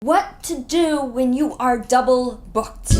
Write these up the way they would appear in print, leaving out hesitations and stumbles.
What to do when you are double booked.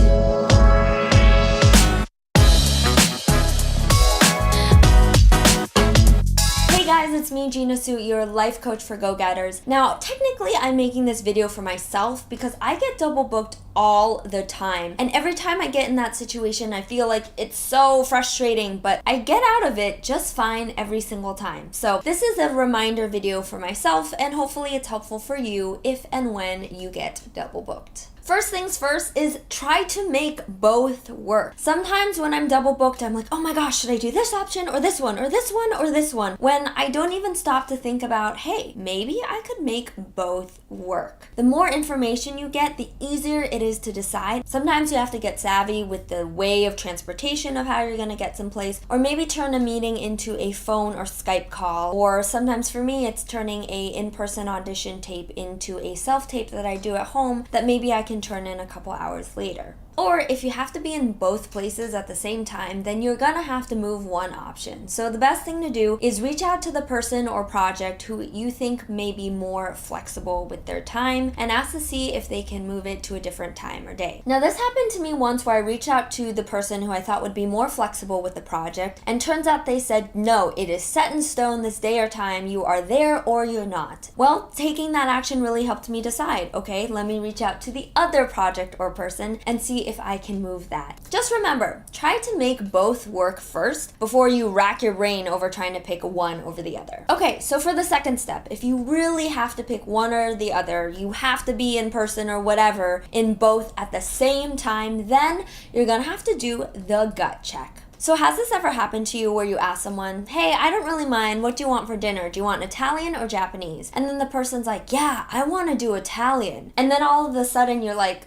Hey guys, it's me, Gina Su, your life coach for go-getters. Now, technically, I'm making this video for myself because I get double booked all the time. And every time I get in that situation, I feel like it's so frustrating, but I get out of it just fine every single time. So this is a reminder video for myself, and hopefully it's helpful for you if and when you get double booked. First things first is try to make both work. Sometimes when I'm double booked, I'm like, oh my gosh, should I do this option or this one or this one or this one? When I don't even stop to think about, hey, maybe I could make both work. The more information you get, the easier it is to decide. Sometimes you have to get savvy with the way of transportation of how you're gonna get someplace, or maybe turn a meeting into a phone or Skype call. Or sometimes for me, it's turning a in-person audition tape into a self-tape that I do at home that maybe I can turn in a couple hours later. Or if you have to be in both places at the same time, then you're gonna have to move one option. So the best thing to do is reach out to the person or project who you think may be more flexible with their time and ask to see if they can move it to a different time or day. Now this happened to me once where I reached out to the person who I thought would be more flexible with the project, and turns out they said, no, it is set in stone this day or time, you are there or you're not. Well, taking that action really helped me decide, okay, let me reach out to the other project or person and see if I can move that. Just remember, try to make both work first before you rack your brain over trying to pick one over the other. Okay, so for the second step, if you really have to pick one or the other, you have to be in person or whatever in both at the same time, then you're gonna have to do the gut check. So has this ever happened to you where you ask someone, hey, I don't really mind, what do you want for dinner? Do you want Italian or Japanese? And then the person's like, yeah, I want to do Italian. And then all of a sudden you're like,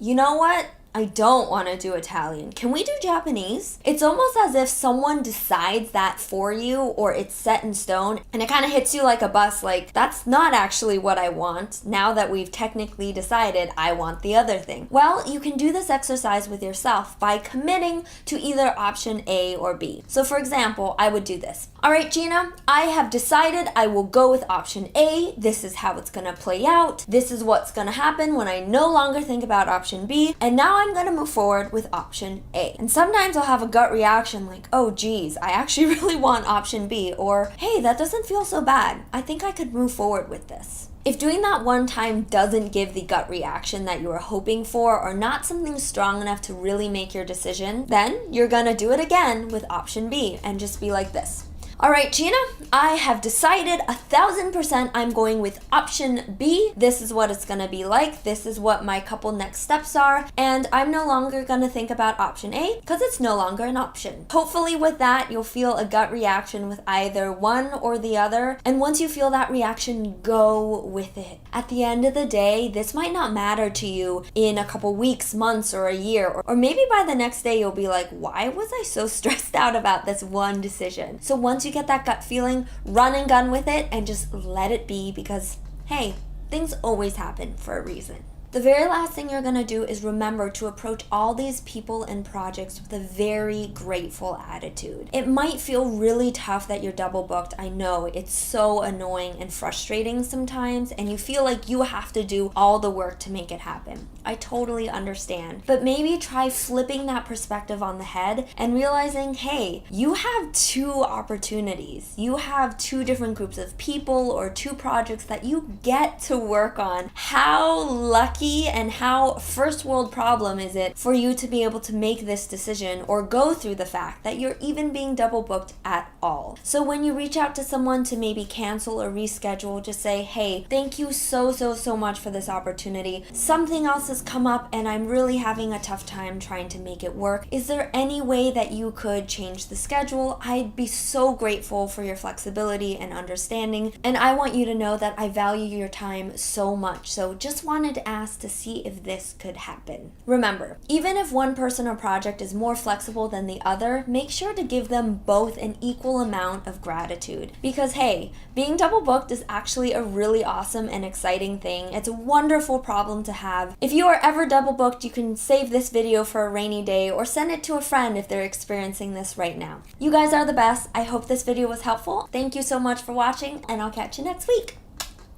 you know what? I don't want to do Italian. Can we do Japanese? It's almost as if someone decides that for you, or it's set in stone, and it kind of hits you like a bus, like, that's not actually what I want, now that we've technically decided I want the other thing. Well, you can do this exercise with yourself by committing to either option A or B. So for example, I would do this. All right, Gina, I have decided I will go with option A. This is how it's gonna play out. This is what's gonna happen when I no longer think about option B, and now I'm gonna move forward with option A. And sometimes I'll have a gut reaction like, oh geez, I actually really want option B, or hey, that doesn't feel so bad. I think I could move forward with this. If doing that one time doesn't give the gut reaction that you were hoping for, or not something strong enough to really make your decision, then you're gonna do it again with option B and just be like this. All right, Gina, I have decided 1000% I'm going with option B. This is what it's gonna be like. This is what my couple next steps are. And I'm no longer gonna think about option A because it's no longer an option. Hopefully with that, you'll feel a gut reaction with either one or the other. And once you feel that reaction, go with it. At the end of the day, this might not matter to you in a couple weeks, months, or a year. Or maybe by the next day, you'll be like, why was I so stressed out about this one decision? So once you get that gut feeling, run and gun with it and just let it be, because hey, things always happen for a reason. The very last thing you're gonna do is remember to approach all these people and projects with a very grateful attitude. It might feel really tough that you're double booked. I know, it's so annoying and frustrating sometimes, and you feel like you have to do all the work to make it happen. I totally understand. But maybe try flipping that perspective on the head and realizing, hey, you have two opportunities. You have two different groups of people or two projects that you get to work on. How lucky and how first world problem is it for you to be able to make this decision or go through the fact that you're even being double booked at all. So when you reach out to someone to maybe cancel or reschedule, just say, hey, thank you so much for this opportunity. Something else has come up and I'm really having a tough time trying to make it work. Is there any way that you could change the schedule? I'd be so grateful for your flexibility and understanding, and I want you to know that I value your time so much. So just wanted to ask to see if this could happen. Remember, even if one person or project is more flexible than the other, make sure to give them both an equal amount of gratitude. Because hey, being double booked is actually a really awesome and exciting thing. It's a wonderful problem to have. If you are ever double booked, you can save this video for a rainy day or send it to a friend if they're experiencing this right now. You guys are the best. I hope this video was helpful. Thank you so much for watching, and I'll catch you next week.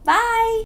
Bye!